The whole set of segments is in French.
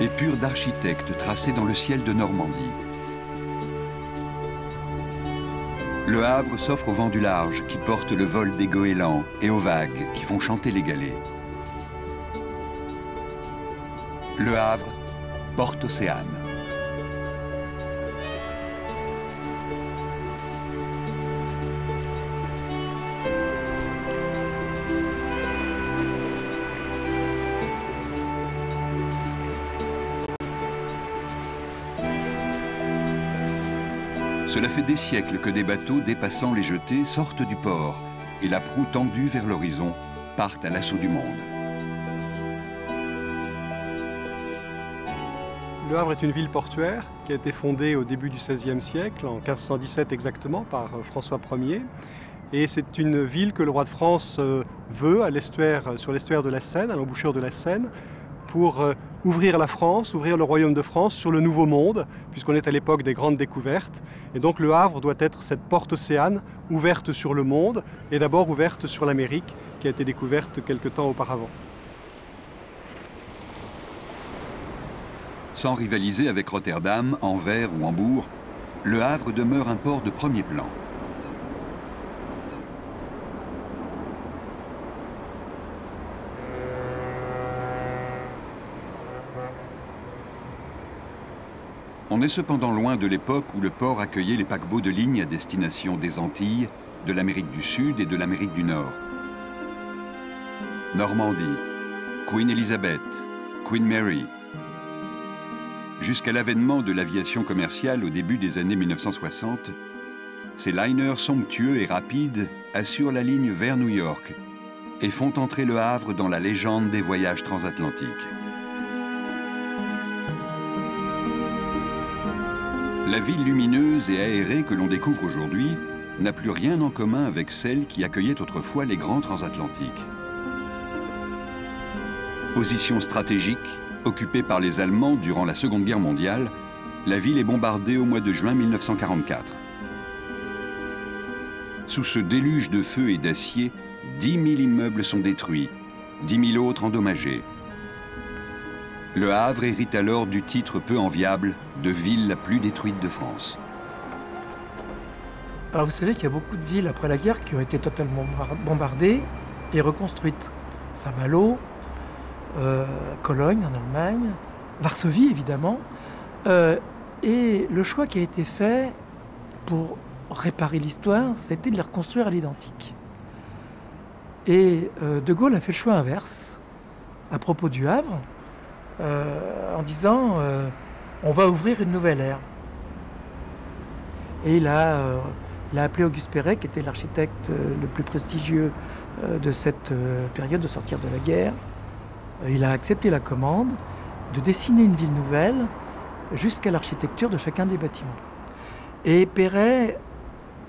épure d'architectes tracée dans le ciel de Normandie. Le Havre s'offre au vent du large qui porte le vol des goélands et aux vagues qui font chanter les galets. Le Havre, porte Océane. Cela fait des siècles que des bateaux dépassant les jetées sortent du port et la proue tendue vers l'horizon partent à l'assaut du monde. Le Havre est une ville portuaire qui a été fondée au début du XVIe siècle, en 1517 exactement, par François Ier. Et c'est une ville que le roi de France veut à sur l'estuaire de la Seine, à l'embouchure de la Seine, pour ouvrir la France, ouvrir le royaume de France sur le Nouveau Monde, puisqu'on est à l'époque des grandes découvertes. Et donc le Havre doit être cette porte Océane ouverte sur le monde, et d'abord ouverte sur l'Amérique, qui a été découverte quelque temps auparavant. Sans rivaliser avec Rotterdam, Anvers ou Hambourg, le Havre demeure un port de premier plan. On est cependant loin de l'époque où le port accueillait les paquebots de ligne à destination des Antilles, de l'Amérique du Sud et de l'Amérique du Nord. Normandie, Queen Elizabeth, Queen Mary. Jusqu'à l'avènement de l'aviation commerciale au début des années 1960, ces liners somptueux et rapides assurent la ligne vers New York et font entrer le Havre dans la légende des voyages transatlantiques. La ville lumineuse et aérée que l'on découvre aujourd'hui n'a plus rien en commun avec celle qui accueillait autrefois les grands transatlantiques. Position stratégique, occupée par les Allemands durant la Seconde Guerre mondiale, la ville est bombardée au mois de juin 1944. Sous ce déluge de feu et d'acier, 10 000 immeubles sont détruits, 10 000 autres endommagés. Le Havre hérite alors du titre peu enviable de ville la plus détruite de France. Alors vous savez qu'il y a beaucoup de villes après la guerre qui ont été totalement bombardées et reconstruites. Saint-Malo, Cologne en Allemagne, Varsovie évidemment. Et le choix qui a été fait pour réparer l'histoire, c'était de les reconstruire à l'identique. Et De Gaulle a fait le choix inverse à propos du Havre, en disant on va ouvrir une nouvelle ère. Et il a appelé Auguste Perret, qui était l'architecte le plus prestigieux de cette période de sortir de la guerre. Il a accepté la commande de dessiner une ville nouvelle jusqu'à l'architecture de chacun des bâtiments. Et Perret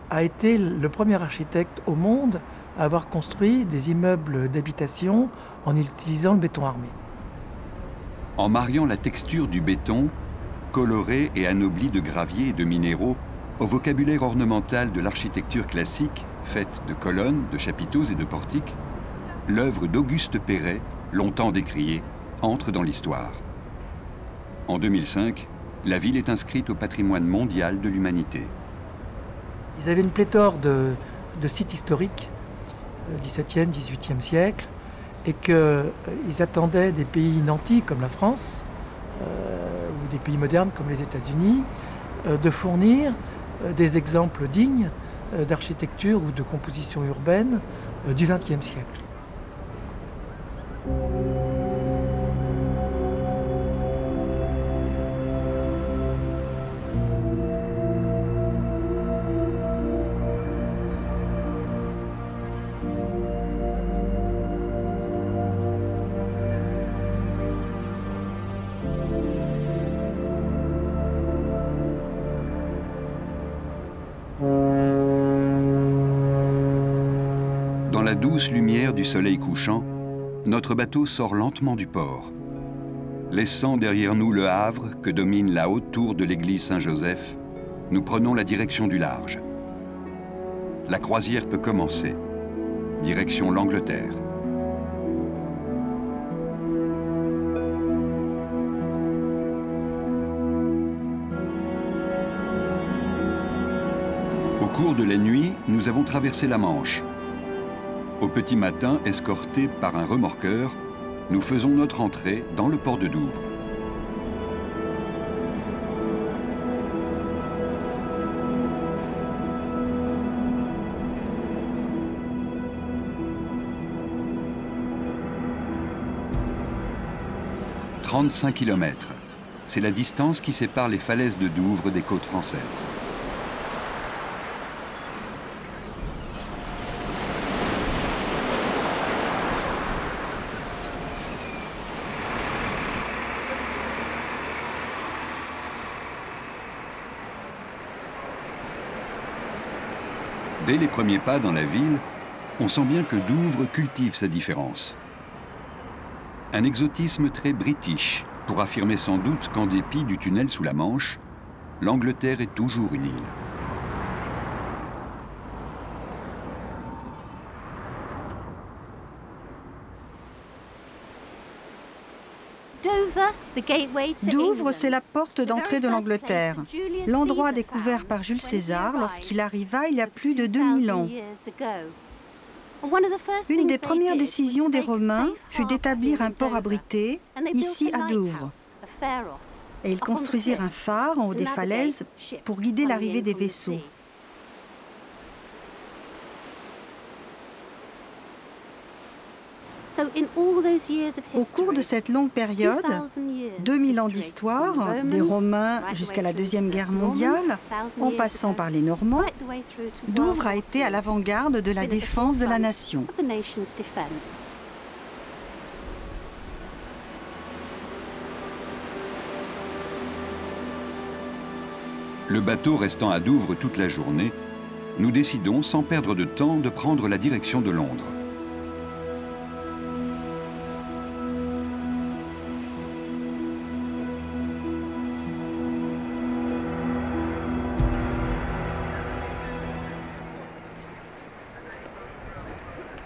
a été le premier architecte au monde à avoir construit des immeubles d'habitation en utilisant le béton armé. En mariant la texture du béton, coloré et anobli de gravier et de minéraux, au vocabulaire ornemental de l'architecture classique, faite de colonnes, de chapiteaux et de portiques, l'œuvre d'Auguste Perret, longtemps décriée, entre dans l'histoire. En 2005, la ville est inscrite au patrimoine mondial de l'humanité. Ils avaient une pléthore de sites historiques, 17e, 18e siècle, et qu'ils attendaient des pays nantis comme la France, ou des pays modernes comme les États-Unis, de fournir des exemples dignes d'architecture ou de composition urbaine du XXe siècle. Dans la douce lumière du soleil couchant, notre bateau sort lentement du port. Laissant derrière nous le Havre que domine la haute tour de l'église Saint-Joseph, nous prenons la direction du large. La croisière peut commencer. Direction l'Angleterre. cours de la nuit, nous avons traversé la Manche. Au petit matin, escortés par un remorqueur, nous faisons notre entrée dans le port de Douvres. « 35 km. C'est la distance qui sépare les falaises de Douvres des côtes françaises. Dès les premiers pas dans la ville, on sent bien que Douvres cultive sa différence. Un exotisme très british, pour affirmer sans doute qu'en dépit du tunnel sous la Manche, l'Angleterre est toujours une île. Douvres, c'est la porte d'entrée de l'Angleterre, l'endroit découvert par Jules César lorsqu'il arriva il y a plus de 2000 ans. Une des premières décisions des Romains fut d'établir un port abrité, ici à Douvres. Et ils construisirent un phare en haut des falaises pour guider l'arrivée des vaisseaux. Au cours de cette longue période, 2000 ans d'histoire, des Romains jusqu'à la Deuxième Guerre mondiale, en passant par les Normands, Douvres a été à l'avant-garde de la défense de la nation. Le bateau restant à Douvres toute la journée, nous décidons, sans perdre de temps, de prendre la direction de Londres.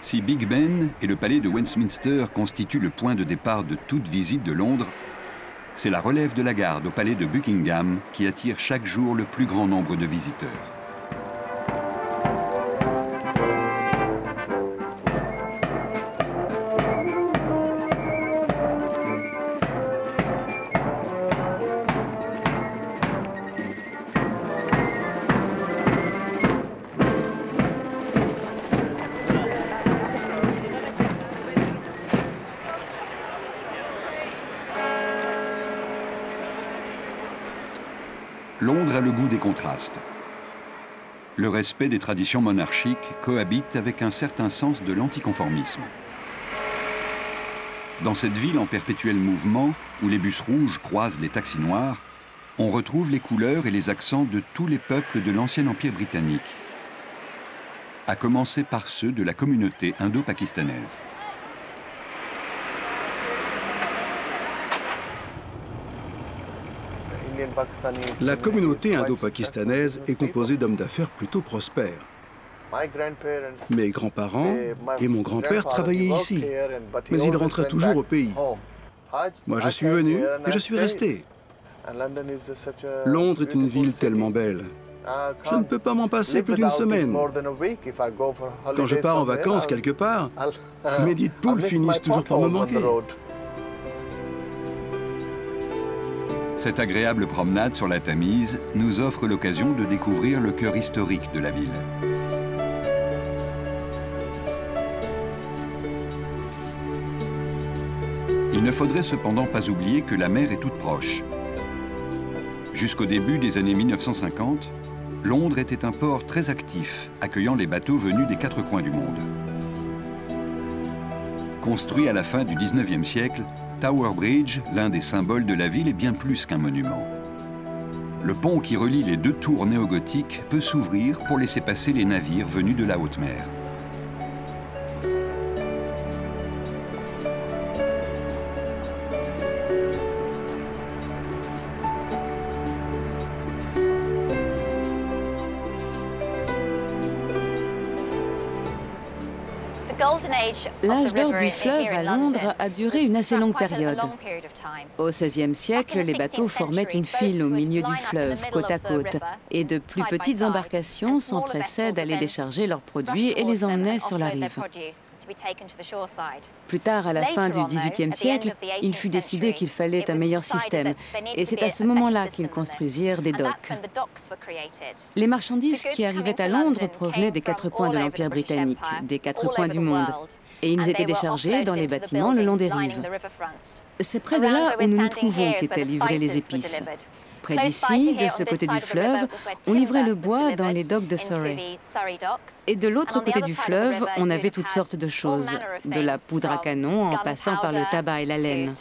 Si Big Ben et le palais de Westminster constituent le point de départ de toute visite de Londres, c'est la relève de la garde au palais de Buckingham qui attire chaque jour le plus grand nombre de visiteurs. Londres a le goût des contrastes. Le respect des traditions monarchiques cohabite avec un certain sens de l'anticonformisme. Dans cette ville en perpétuel mouvement, où les bus rouges croisent les taxis noirs, on retrouve les couleurs et les accents de tous les peuples de l'ancien empire britannique, à commencer par ceux de la communauté indo-pakistanaise. La communauté indo-pakistanaise est composée d'hommes d'affaires plutôt prospères. Mes grands-parents et mon grand-père travaillaient ici, mais ils rentraient toujours au pays. Moi, je suis venu et je suis resté. Londres est une ville tellement belle. Je ne peux pas m'en passer plus d'une semaine. Quand je pars en vacances quelque part, mes nids de poules finissent toujours par me manquer. Cette agréable promenade sur la Tamise nous offre l'occasion de découvrir le cœur historique de la ville. Il ne faudrait cependant pas oublier que la mer est toute proche. Jusqu'au début des années 1950, Londres était un port très actif, accueillant les bateaux venus des quatre coins du monde. Construit à la fin du 19e siècle, Tower Bridge, l'un des symboles de la ville, est bien plus qu'un monument. Le pont qui relie les deux tours néogothiques peut s'ouvrir pour laisser passer les navires venus de la haute mer. L'âge d'or du fleuve à Londres a duré une assez longue période. Au XVIe siècle, les bateaux formaient une file au milieu du fleuve, côte à côte, et de plus petites embarcations s'empressaient d'aller décharger leurs produits et les emmenaient sur la rive. Plus tard, à la fin du XVIIIe siècle, il fut décidé qu'il fallait un meilleur système, et c'est à ce moment-là qu'ils construisirent des docks. Les marchandises qui arrivaient à Londres provenaient des quatre coins de l'Empire britannique, des quatre coins du monde, et ils étaient déchargés dans les bâtiments le long des rives. C'est près de là où nous nous trouvons qu'étaient livrées les épices. Près d'ici, de ce côté du fleuve, on livrait le bois dans les docks de Surrey. Et de l'autre côté du fleuve, on avait toutes sortes de choses, de la poudre à canon en passant par le tabac et la laine.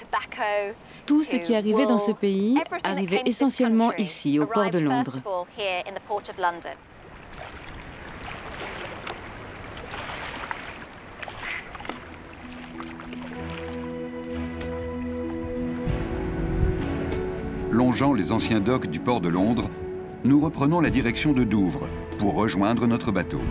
Tout ce qui arrivait dans ce pays arrivait essentiellement ici, au port de Londres. Longeant les anciens docks du port de Londres, nous reprenons la direction de Douvres pour rejoindre notre bateau.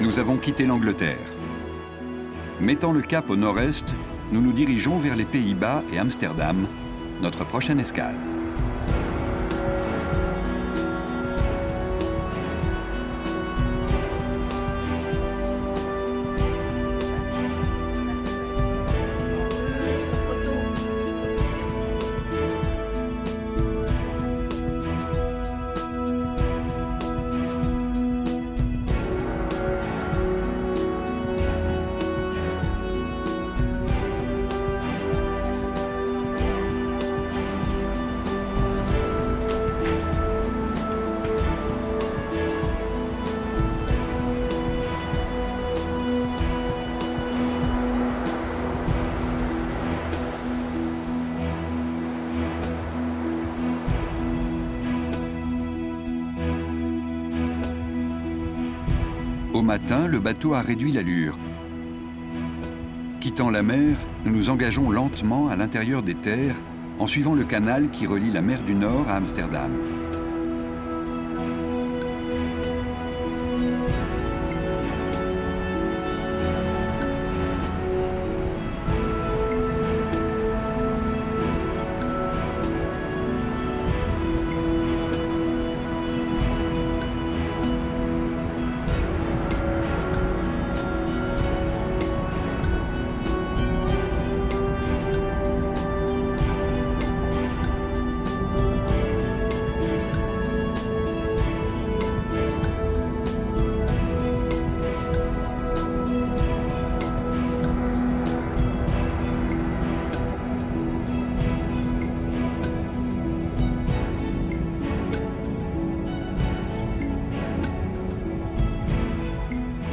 Nous avons quitté l'Angleterre. Mettant le cap au nord-est, nous nous dirigeons vers les Pays-Bas et Amsterdam, notre prochaine escale. Au matin, le bateau a réduit l'allure. Quittant la mer, nous nous engageons lentement à l'intérieur des terres en suivant le canal qui relie la mer du Nord à Amsterdam.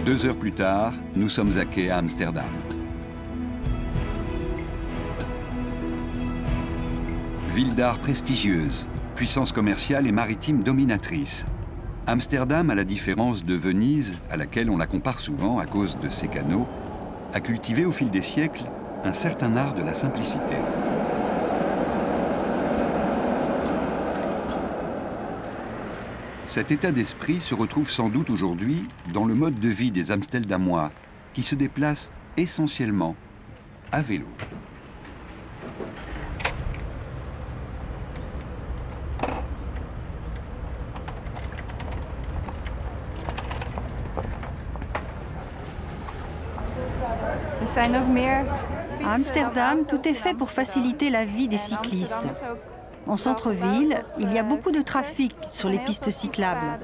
Deux heures plus tard, nous sommes à quai à Amsterdam. Ville d'art prestigieuse, puissance commerciale et maritime dominatrice. Amsterdam, à la différence de Venise, à laquelle on la compare souvent à cause de ses canaux, a cultivé au fil des siècles un certain art de la simplicité. Cet état d'esprit se retrouve sans doute aujourd'hui dans le mode de vie des Amsterdamois, qui se déplacent essentiellement à vélo. À Amsterdam, tout est fait pour faciliter la vie des cyclistes. En centre-ville, il y a beaucoup de trafic sur les pistes cyclables.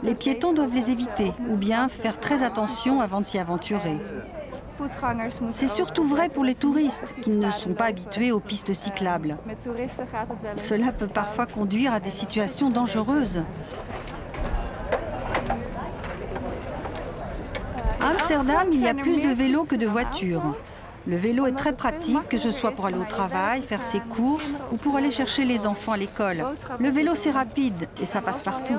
Les piétons doivent les éviter ou bien faire très attention avant de s'y aventurer. C'est surtout vrai pour les touristes qui ne sont pas habitués aux pistes cyclables. Cela peut parfois conduire à des situations dangereuses. À Amsterdam, il y a plus de vélos que de voitures. Le vélo est très pratique, que ce soit pour aller au travail, faire ses courses ou pour aller chercher les enfants à l'école. Le vélo, c'est rapide et ça passe partout.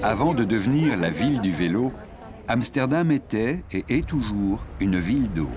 Avant de devenir la ville du vélo, Amsterdam était et est toujours une ville d'eau.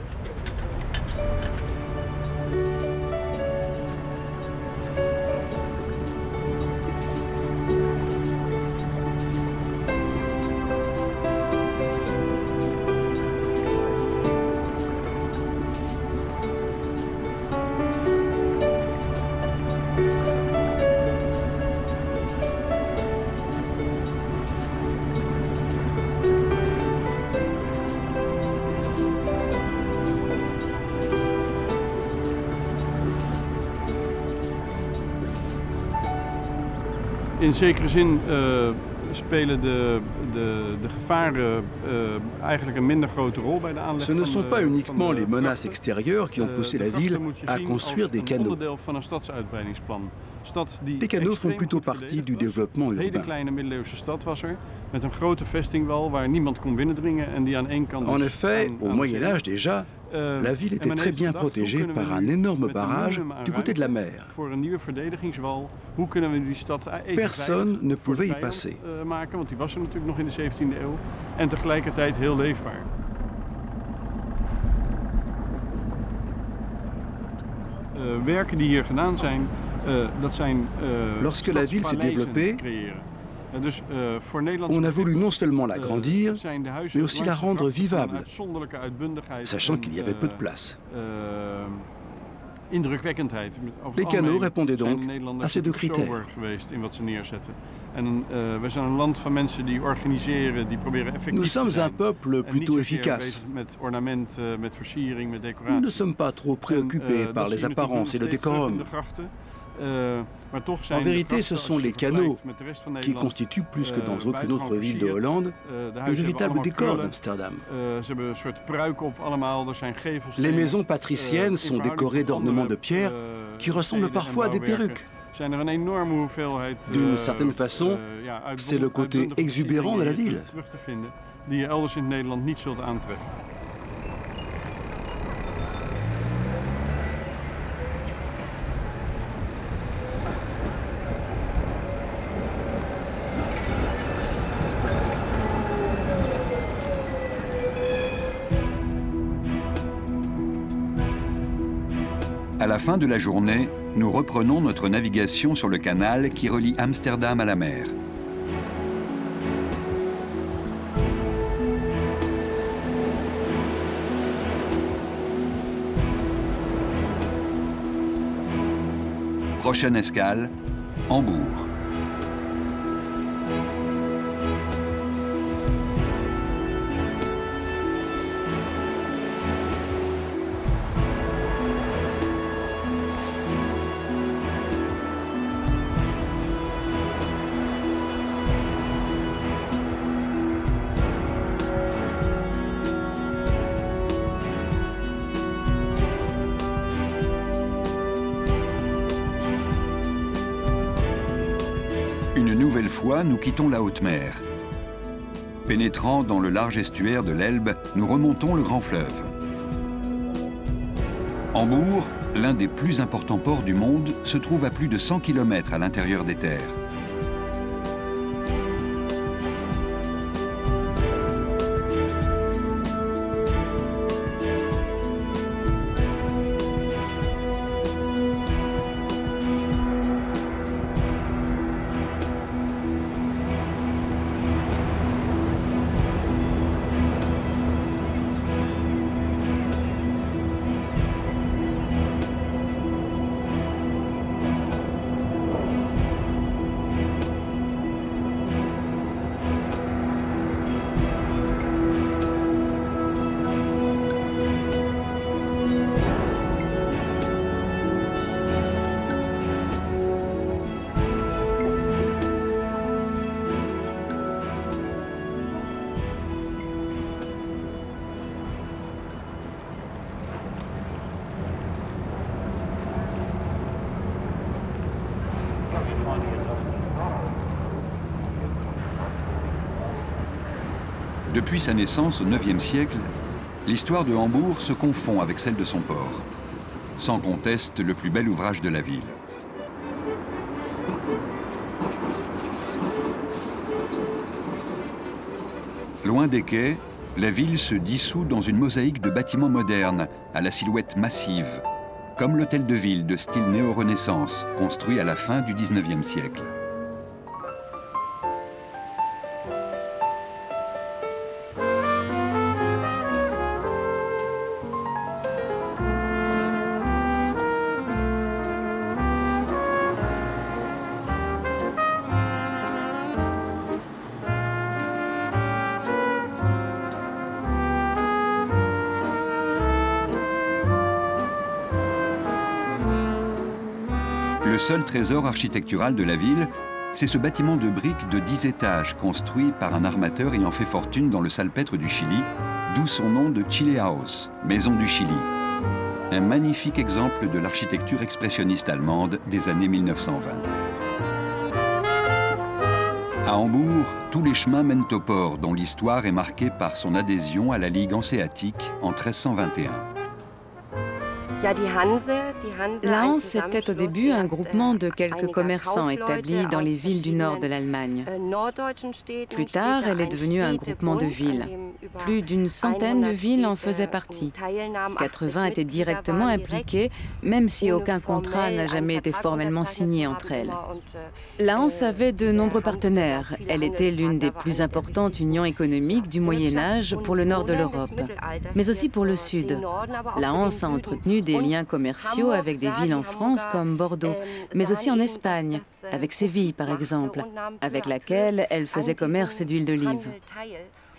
In zekere zin spelen de gevaren eigenlijk een minder grote rol bij de aanleg. Ce ne sont pas uniquement les menaces extérieures qui ont poussé la ville à construire des canaux. Les canaux font plutôt partie du développement urbain. En effet, au Moyen Âge déjà, la ville était très bien protégée par un énorme barrage du côté de la mer. Personne ne pouvait y passer. Lorsque la ville s'est développée, on a voulu non seulement l'agrandir, mais aussi la rendre vivable, sachant qu'il y avait peu de place. Les canaux répondaient donc à ces deux critères. Nous sommes un peuple plutôt efficace. Nous ne sommes pas trop préoccupés par les apparences et le décorum. En vérité, ce sont les canaux qui constituent, plus que dans aucune autre ville de Hollande, le véritable décor d'Amsterdam. Les maisons patriciennes sont décorées d'ornements de pierre qui ressemblent parfois à des perruques. D'une certaine façon, c'est le côté exubérant de la ville. À la fin de la journée, nous reprenons notre navigation sur le canal qui relie Amsterdam à la mer. Prochaine escale, Hambourg. Une nouvelle fois, nous quittons la haute mer. Pénétrant dans le large estuaire de l'Elbe, nous remontons le grand fleuve. Hambourg, l'un des plus importants ports du monde, se trouve à plus de 100 km à l'intérieur des terres. Depuis sa naissance au IXe siècle, l'histoire de Hambourg se confond avec celle de son port. Sans conteste, le plus bel ouvrage de la ville. Loin des quais, la ville se dissout dans une mosaïque de bâtiments modernes, à la silhouette massive, comme l'hôtel de ville de style néo-renaissance, construit à la fin du XIXe siècle. Le seul trésor architectural de la ville, c'est ce bâtiment de briques de 10 étages construit par un armateur ayant fait fortune dans le salpêtre du Chili, d'où son nom de Chile House, maison du Chili. Un magnifique exemple de l'architecture expressionniste allemande des années 1920. À Hambourg, tous les chemins mènent au port, dont l'histoire est marquée par son adhésion à la Ligue hanséatique en 1321. La Hanse était au début un groupement de quelques commerçants établis dans les villes du nord de l'Allemagne. Plus tard, elle est devenue un groupement de villes. Plus d'une centaine de villes en faisaient partie. 80 étaient directement impliquées, même si aucun contrat n'a jamais été formellement signé entre elles. La Hanse avait de nombreux partenaires. Elle était l'une des plus importantes unions économiques du Moyen-Âge pour le nord de l'Europe, mais aussi pour le sud. La Hanse a entretenu des liens commerciaux avec des villes en France comme Bordeaux, mais aussi en Espagne, avec Séville par exemple, avec laquelle elle faisait commerce d'huile d'olive.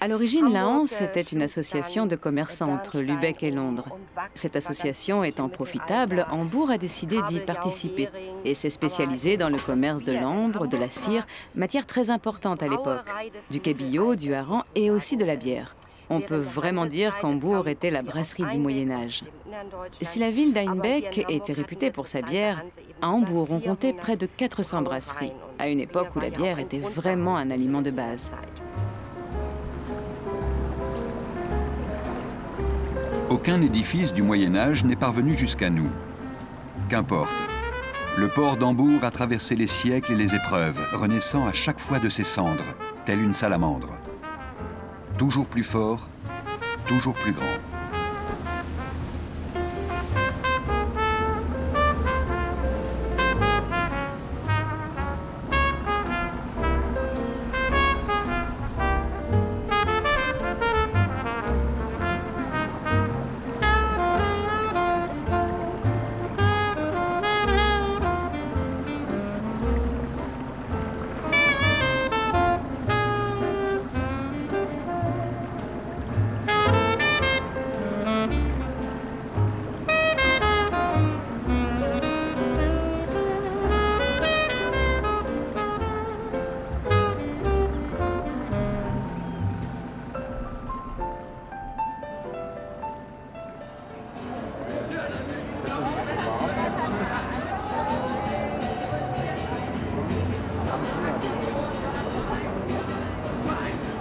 À l'origine, la Hanse était une association de commerçants entre Lübeck et Londres. Cette association étant profitable, Hambourg a décidé d'y participer et s'est spécialisée dans le commerce de l'ambre, de la cire, matière très importante à l'époque, du cabillaud, du hareng et aussi de la bière. On peut vraiment dire qu'Hambourg était la brasserie du Moyen-Âge. Si la ville d'Einbeck était réputée pour sa bière, à Hambourg, on comptait près de 400 brasseries, à une époque où la bière était vraiment un aliment de base. Aucun édifice du Moyen-Âge n'est parvenu jusqu'à nous. Qu'importe. Le port d'Hambourg a traversé les siècles et les épreuves, renaissant à chaque fois de ses cendres, telle une salamandre. Toujours plus fort, toujours plus grand.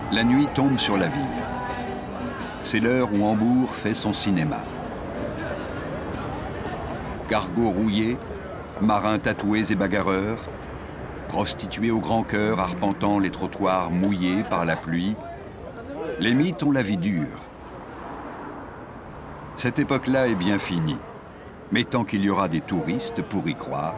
La nuit tombe sur la ville. C'est l'heure où Hambourg fait son cinéma. Cargos rouillés, marins tatoués et bagarreurs, prostituées au grand cœur arpentant les trottoirs mouillés par la pluie, les mythes ont la vie dure. Cette époque-là est bien finie, mais tant qu'il y aura des touristes pour y croire.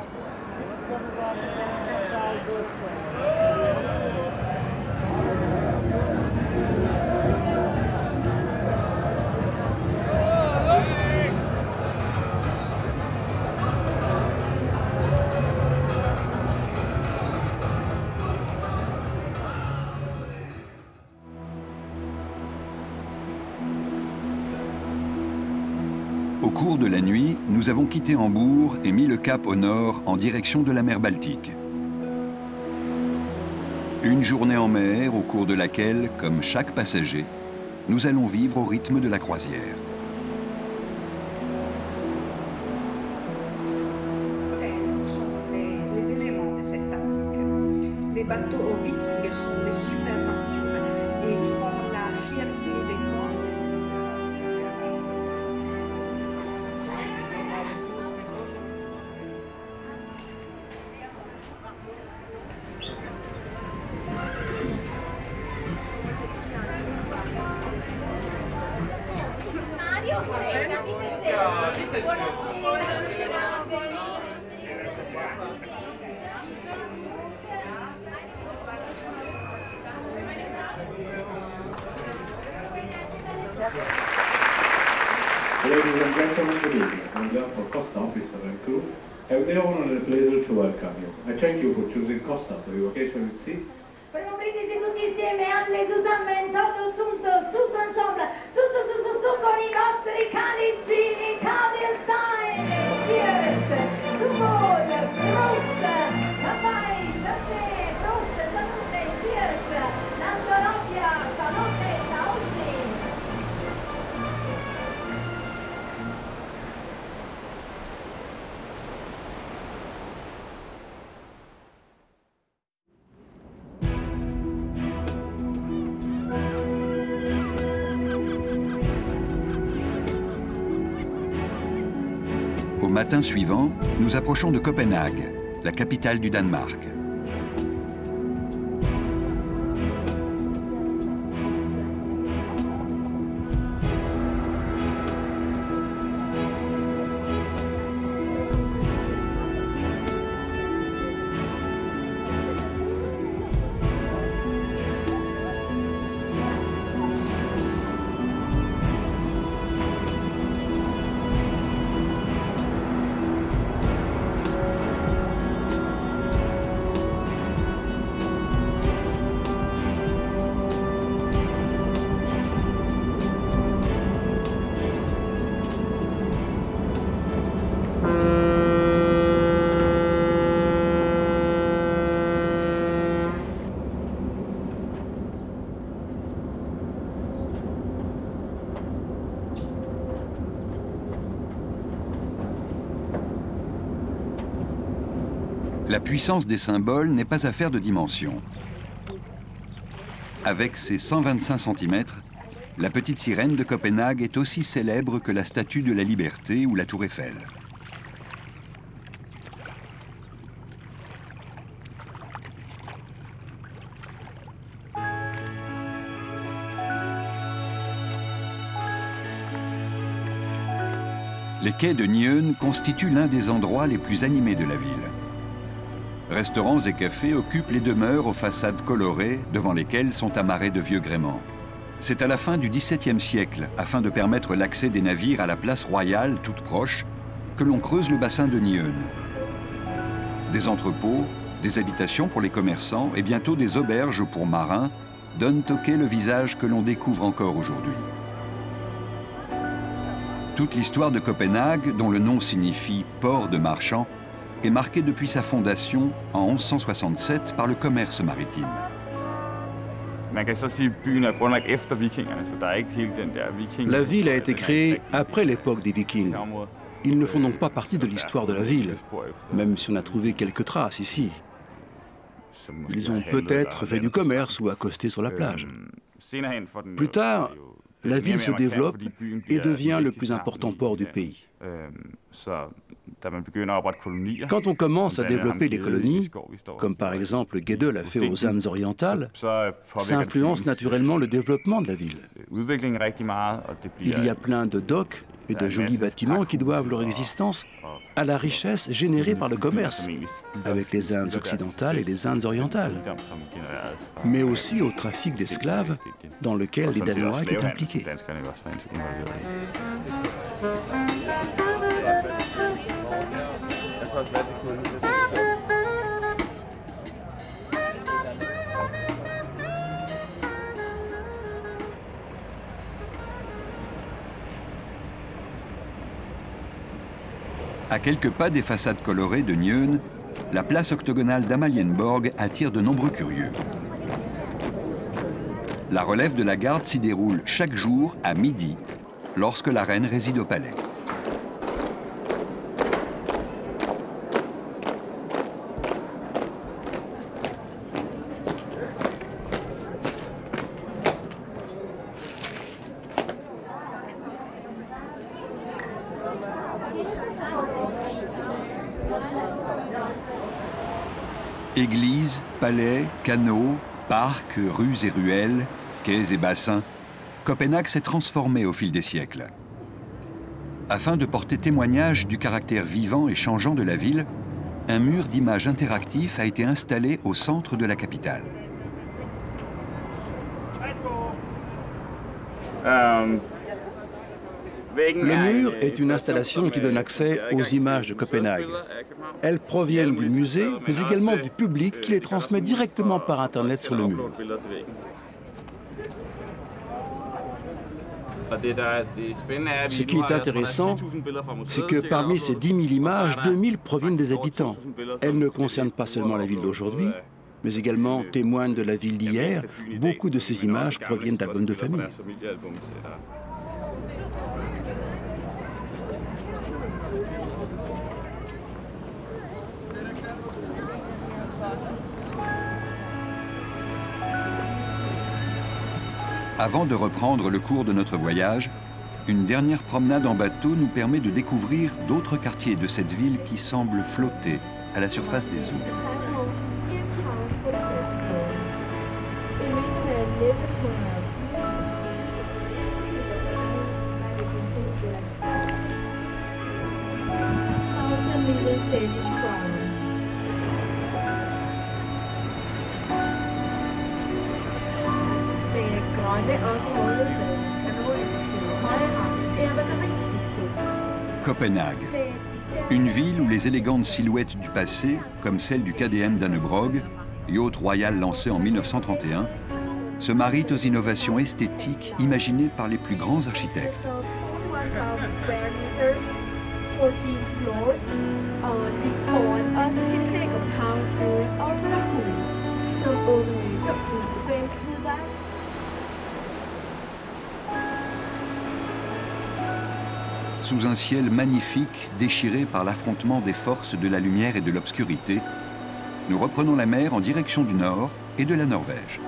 Au cours de la nuit, nous avons quitté Hambourg et mis le cap au nord en direction de la mer Baltique. Une journée en mer au cours de laquelle, comme chaque passager, nous allons vivre au rythme de la croisière. Les éléments de cette tactique. Les bateaux vikings sont des superventures et ils font la fierté des corps. Ladies and gentlemen, good evening. On behalf of Costa officers and crew, I have the honor and the pleasure to welcome you. I thank you for choosing Costa for your vacation at sea. Faremo un brindisi tutti insieme, alle Susanne, todos juntos, tous ensemble, su con i vostri cannicini, Italian style. Cheers! Sumol, Prost, Capai, Sante, Prost, Salute, cheers! Na zdrowia, salute, sauci! Au matin suivant, nous approchons de Copenhague, la capitale du Danemark. La puissance des symboles n'est pas affaire de dimension. Avec ses 125 cm, la petite sirène de Copenhague est aussi célèbre que la Statue de la Liberté ou la Tour Eiffel. Les quais de Nyön constituent l'un des endroits les plus animés de la ville. Restaurants et cafés occupent les demeures aux façades colorées devant lesquelles sont amarrés de vieux gréements. C'est à la fin du XVIIe siècle, afin de permettre l'accès des navires à la place royale toute proche, que l'on creuse le bassin de Nyön. Des entrepôts, des habitations pour les commerçants et bientôt des auberges pour marins donnent au quai le visage que l'on découvre encore aujourd'hui. Toute l'histoire de Copenhague, dont le nom signifie « port de marchands », est marquée depuis sa fondation en 1167 par le commerce maritime. La ville a été créée après l'époque des Vikings. Ils ne font donc pas partie de l'histoire de la ville, même si on a trouvé quelques traces ici. Ils ont peut-être fait du commerce ou accosté sur la plage. Plus tard, la ville se développe et devient le plus important port du pays. Quand on commence à développer les colonies, comme par exemple Gede l'a fait aux Indes orientales, ça influence naturellement le développement de la ville. Il y a plein de docks et de jolis bâtiments qui doivent leur existence à la richesse générée par le commerce avec les Indes occidentales et les Indes orientales, mais aussi au trafic d'esclaves dans lequel les Danois étaient impliqués. À quelques pas des façades colorées de Nyön, la place octogonale d'Amalienborg attire de nombreux curieux. La relève de la garde s'y déroule chaque jour à midi, lorsque la reine réside au palais. Églises, palais, canaux, parcs, rues et ruelles, quais et bassins, Copenhague s'est transformée au fil des siècles. Afin de porter témoignage du caractère vivant et changeant de la ville, un mur d'images interactif a été installé au centre de la capitale. Le mur est une installation qui donne accès aux images de Copenhague. Elles proviennent du musée, mais également du public qui les transmet directement par Internet sur le mur. Ce qui est intéressant, c'est que parmi ces 10 000 images, 2 000 proviennent des habitants. Elles ne concernent pas seulement la ville d'aujourd'hui, mais également témoignent de la ville d'hier. Beaucoup de ces images proviennent d'albums de famille. Avant de reprendre le cours de notre voyage, une dernière promenade en bateau nous permet de découvrir d'autres quartiers de cette ville qui semblent flotter à la surface des eaux. Copenhague, une ville où les élégantes silhouettes du passé, comme celle du KDM d'Annebrog, yacht royal lancé en 1931, se marient aux innovations esthétiques imaginées par les plus grands architectes. Sous un ciel magnifique, déchiré par l'affrontement des forces de la lumière et de l'obscurité, nous reprenons la mer en direction du nord et de la Norvège.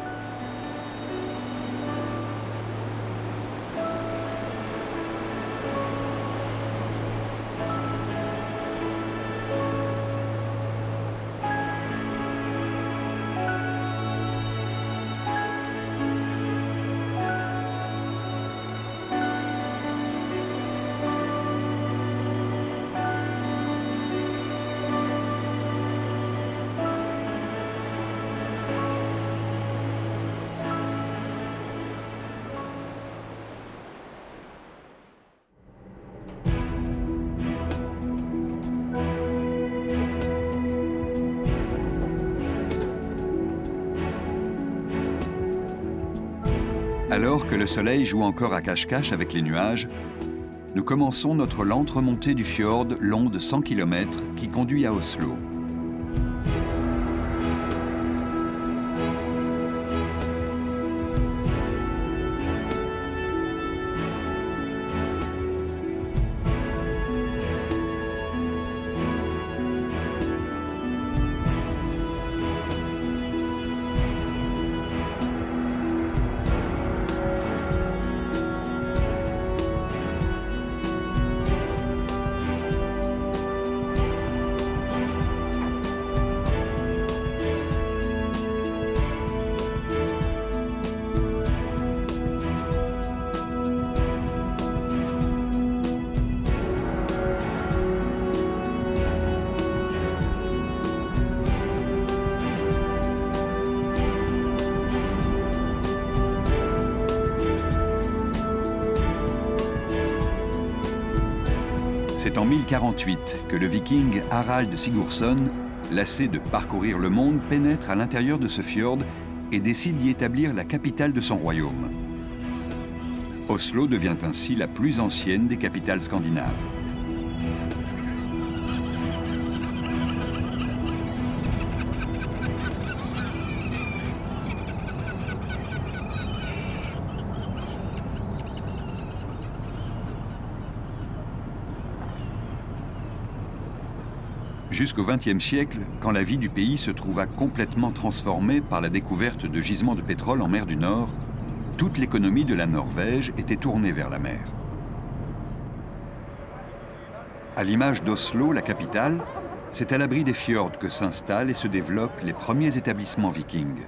Alors que le soleil joue encore à cache-cache avec les nuages, nous commençons notre lente remontée du fjord long de 100 km qui conduit à Oslo. C'est en 1048 que le viking Harald Sigurdsson, lassé de parcourir le monde, pénètre à l'intérieur de ce fjord et décide d'y établir la capitale de son royaume. Oslo devient ainsi la plus ancienne des capitales scandinaves. Jusqu'au XXe siècle, quand la vie du pays se trouva complètement transformée par la découverte de gisements de pétrole en mer du Nord, toute l'économie de la Norvège était tournée vers la mer. À l'image d'Oslo, la capitale, c'est à l'abri des fjords que s'installent et se développent les premiers établissements vikings.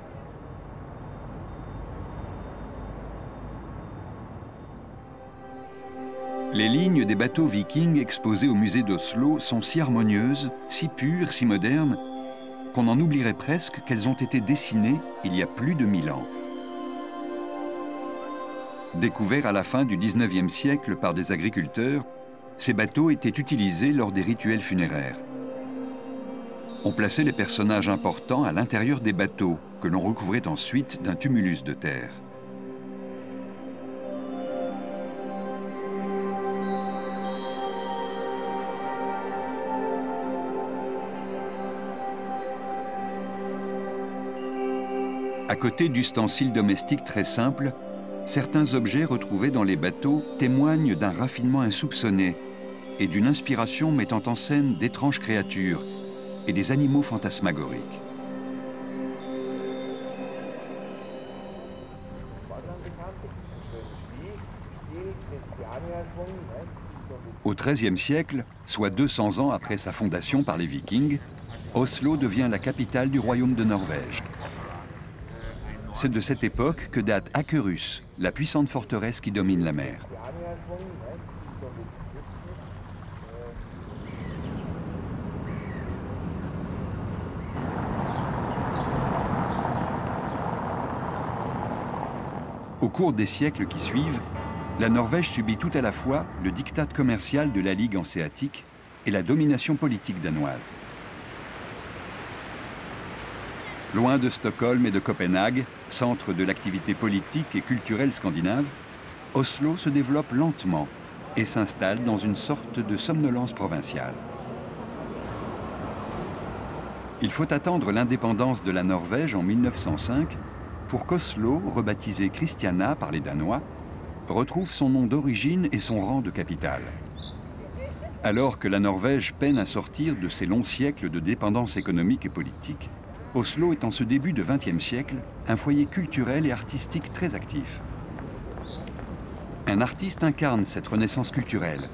Les lignes des bateaux vikings exposés au musée d'Oslo sont si harmonieuses, si pures, si modernes, qu'on en oublierait presque qu'elles ont été dessinées il y a plus de 1000 ans. Découverts à la fin du 19e siècle par des agriculteurs, ces bateaux étaient utilisés lors des rituels funéraires. On plaçait les personnages importants à l'intérieur des bateaux, que l'on recouvrait ensuite d'un tumulus de terre. À côté d'ustensiles domestiques très simples, certains objets retrouvés dans les bateaux témoignent d'un raffinement insoupçonné et d'une inspiration mettant en scène d'étranges créatures et des animaux fantasmagoriques. Au XIIIe siècle, soit 200 ans après sa fondation par les Vikings, Oslo devient la capitale du royaume de Norvège. C'est de cette époque que date Akershus, la puissante forteresse qui domine la mer. Au cours des siècles qui suivent, la Norvège subit tout à la fois le diktat commercial de la Ligue hanséatique et la domination politique danoise. Loin de Stockholm et de Copenhague, centre de l'activité politique et culturelle scandinave, Oslo se développe lentement et s'installe dans une sorte de somnolence provinciale. Il faut attendre l'indépendance de la Norvège en 1905 pour qu'Oslo, rebaptisé Christiania par les Danois, retrouve son nom d'origine et son rang de capitale. Alors que la Norvège peine à sortir de ses longs siècles de dépendance économique et politique, Oslo est en ce début de XXe siècle un foyer culturel et artistique très actif. Un artiste incarne cette renaissance culturelle,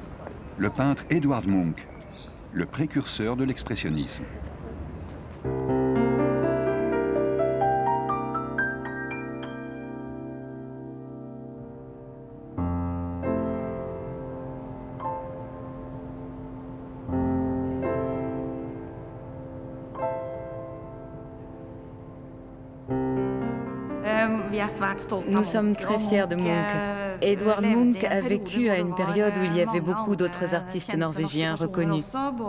le peintre Edvard Munch, le précurseur de l'expressionnisme. Nous sommes très fiers de Munch. Edvard Munch a vécu à une période où il y avait beaucoup d'autres artistes norvégiens reconnus,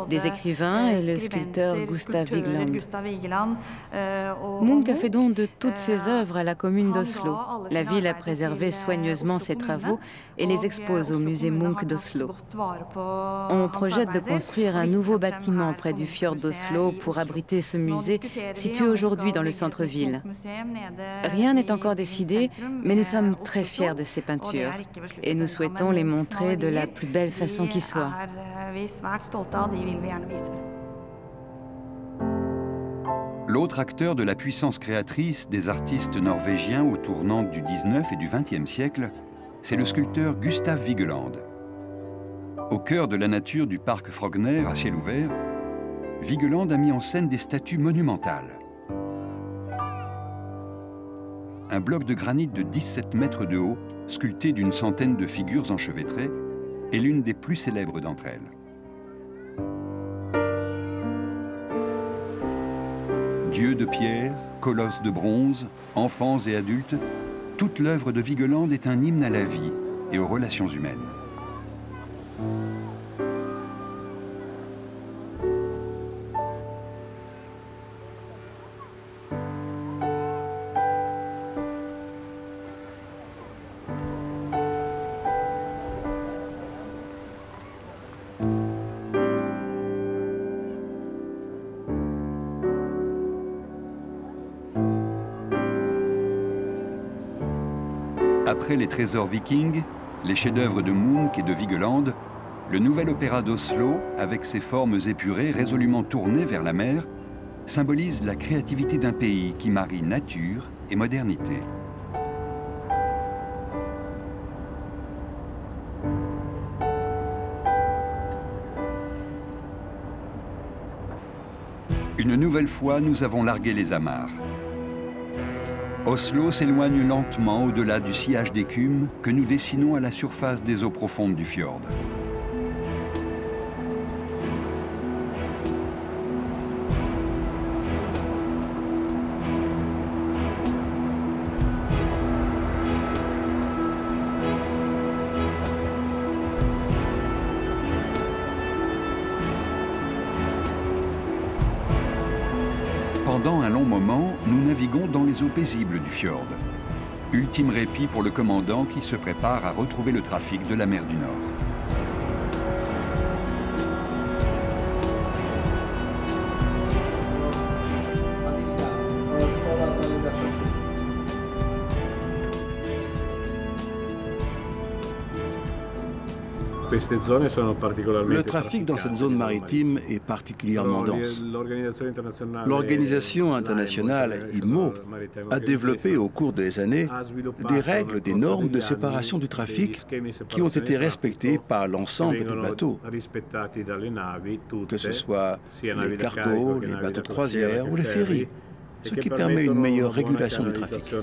des écrivains et le sculpteur Gustav Vigeland. Munch a fait don de toutes ses œuvres à la commune d'Oslo. La ville a préservé soigneusement ses travaux et les expose au musée Munch d'Oslo. On projette de construire un nouveau bâtiment près du fjord d'Oslo pour abriter ce musée situé aujourd'hui dans le centre-ville. Rien n'est encore décidé, mais nous sommes très fiers de ces peintures et nous souhaitons les montrer de la plus belle façon qui soit. L'autre acteur de la puissance créatrice des artistes norvégiens au tournant du 19 et du 20e siècle, c'est le sculpteur Gustav Vigeland. Au cœur de la nature du parc Frogner à ciel ouvert, Vigeland a mis en scène des statues monumentales. Un bloc de granit de 17 mètres de haut, sculpté d'une centaine de figures enchevêtrées, est l'une des plus célèbres d'entre elles. Dieux de pierre, colosses de bronze, enfants et adultes, toute l'œuvre de Vigeland est un hymne à la vie et aux relations humaines. Après les trésors vikings, les chefs-d'œuvre de Munch et de Vigeland, le nouvel opéra d'Oslo, avec ses formes épurées résolument tournées vers la mer, symbolise la créativité d'un pays qui marie nature et modernité. Une nouvelle fois, nous avons largué les amarres. Oslo s'éloigne lentement au-delà du sillage d'écume que nous dessinons à la surface des eaux profondes du fjord. moment, nous naviguons dans les eaux paisibles du fjord. Ultime répit pour le commandant qui se prépare à retrouver le trafic de la mer du Nord. Le trafic dans cette zone maritime est particulièrement dense. L'Organisation internationale IMO a développé au cours des années des règles, des normes de séparation du trafic qui ont été respectées par l'ensemble des bateaux, que ce soit les cargos, les bateaux de croisière ou les ferries, ce qui permet une meilleure régulation du trafic.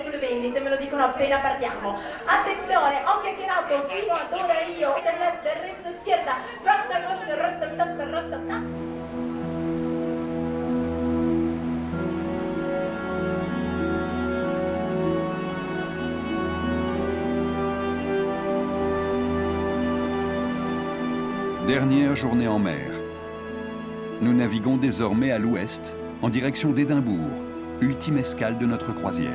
Sulle vendite, me lo dicono appena partiamo. Attenzione, ho chiacchierato fino ad ora io del Reggio Schierda, rotta costa, rotta. Dernière journée en mer. Nous naviguons désormais à l'ouest, en direction d'Édimbourg, ultime escale de notre croisière.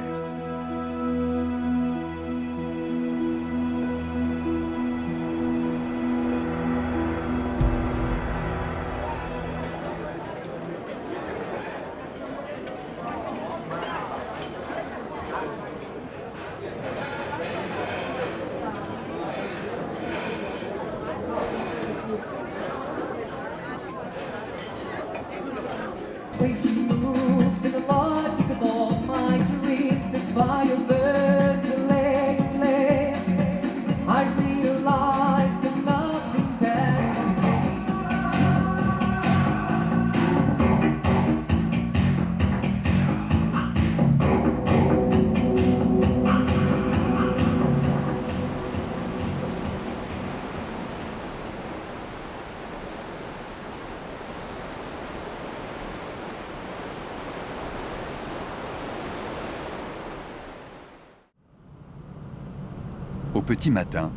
Au petit matin,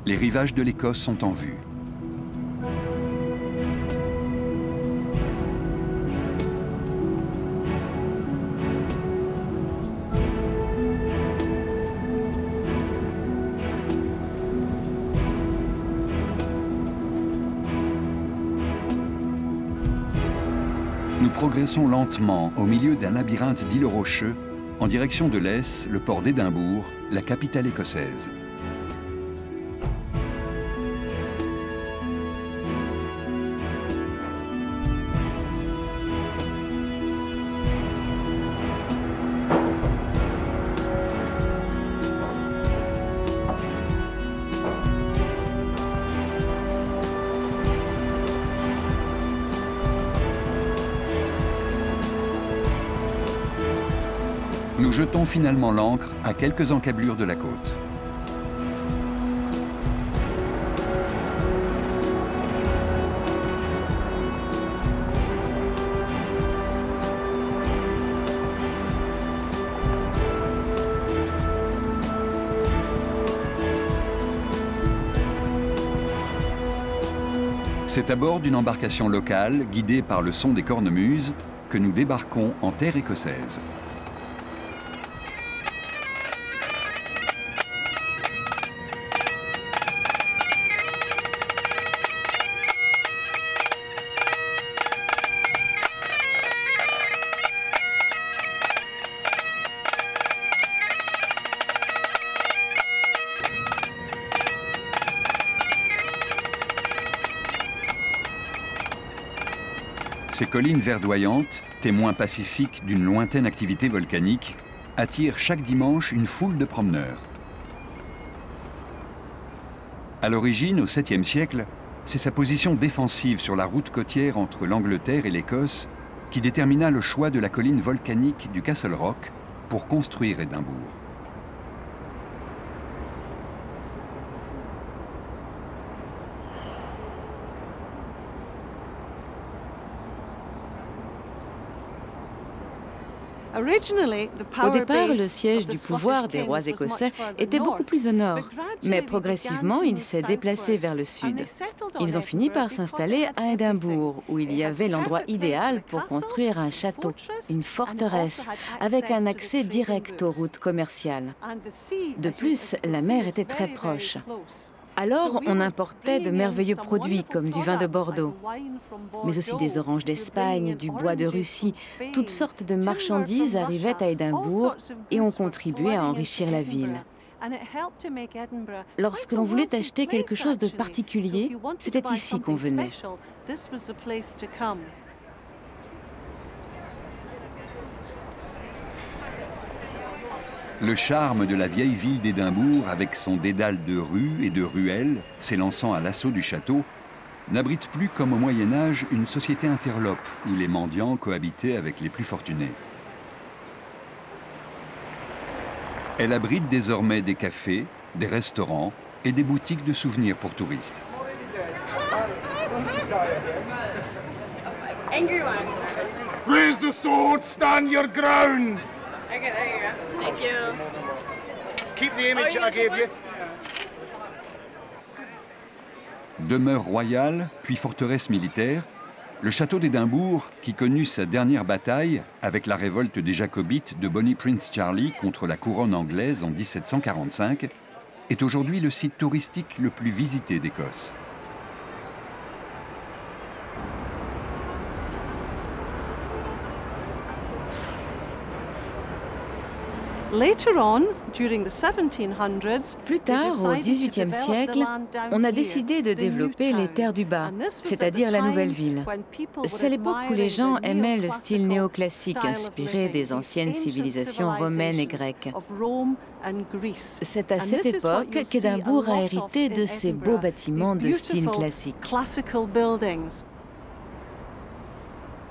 les rivages de l'Écosse sont en vue. Nous progressons lentement au milieu d'un labyrinthe d'îles rocheux en direction de l'Ess, le port d'Édimbourg, la capitale écossaise. Nous jetons finalement l'ancre à quelques encablures de la côte. C'est à bord d'une embarcation locale, guidée par le son des cornemuses, que nous débarquons en terre écossaise. Ces collines verdoyantes, témoins pacifiques d'une lointaine activité volcanique, attirent chaque dimanche une foule de promeneurs. À l'origine, au 7e siècle, c'est sa position défensive sur la route côtière entre l'Angleterre et l'Écosse qui détermina le choix de la colline volcanique du Castle Rock pour construire Édimbourg. Au départ, le siège du pouvoir des rois écossais était beaucoup plus au nord, mais progressivement, il s'est déplacé vers le sud. Ils ont fini par s'installer à Édimbourg, où il y avait l'endroit idéal pour construire un château, une forteresse, avec un accès direct aux routes commerciales. De plus, la mer était très proche. Alors, on importait de merveilleux produits comme du vin de Bordeaux, mais aussi des oranges d'Espagne, du bois de Russie. Toutes sortes de marchandises arrivaient à Édimbourg et ont contribué à enrichir la ville. Lorsque l'on voulait acheter quelque chose de particulier, c'était ici qu'on venait. Le charme de la vieille ville d'Édimbourg, avec son dédale de rues et de ruelles s'élançant à l'assaut du château, n'abrite plus comme au Moyen-Âge une société interlope où les mendiants cohabitaient avec les plus fortunés. Elle abrite désormais des cafés, des restaurants et des boutiques de souvenirs pour touristes. Raise the sword, stand your ground! Okay, there you go. Thank you. Keep the image I gave you. Demeure royale, puis forteresse militaire, le château d'Édimbourg, qui connut sa dernière bataille avec la révolte des Jacobites de Bonnie Prince Charlie contre la couronne anglaise en 1745, est aujourd'hui le site touristique le plus visité d'Écosse. Plus tard, au XVIIIe siècle, on a décidé de développer les terres du bas, c'est-à-dire la nouvelle ville. C'est l'époque où les gens aimaient le style néoclassique inspiré des anciennes civilisations romaines et grecques. C'est à cette époque qu'Édimbourg a hérité de ces beaux bâtiments de style classique.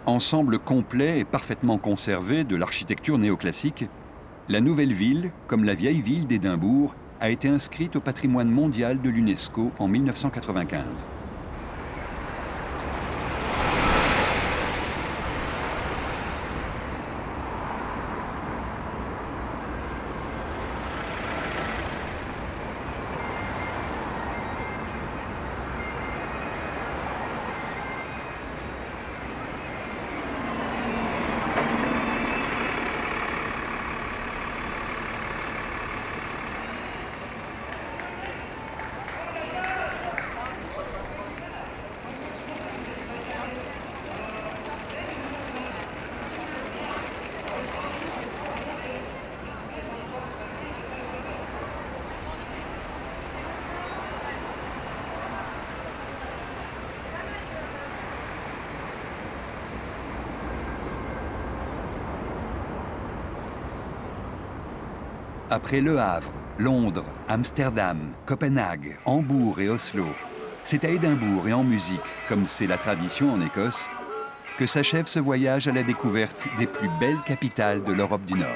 Ensemble complet et parfaitement conservé de l'architecture néoclassique, la nouvelle ville, comme la vieille ville d'Édimbourg, a été inscrite au patrimoine mondial de l'UNESCO en 1995. Après Le Havre, Londres, Amsterdam, Copenhague, Hambourg et Oslo, c'est à Édimbourg et en musique, comme c'est la tradition en Écosse, que s'achève ce voyage à la découverte des plus belles capitales de l'Europe du Nord.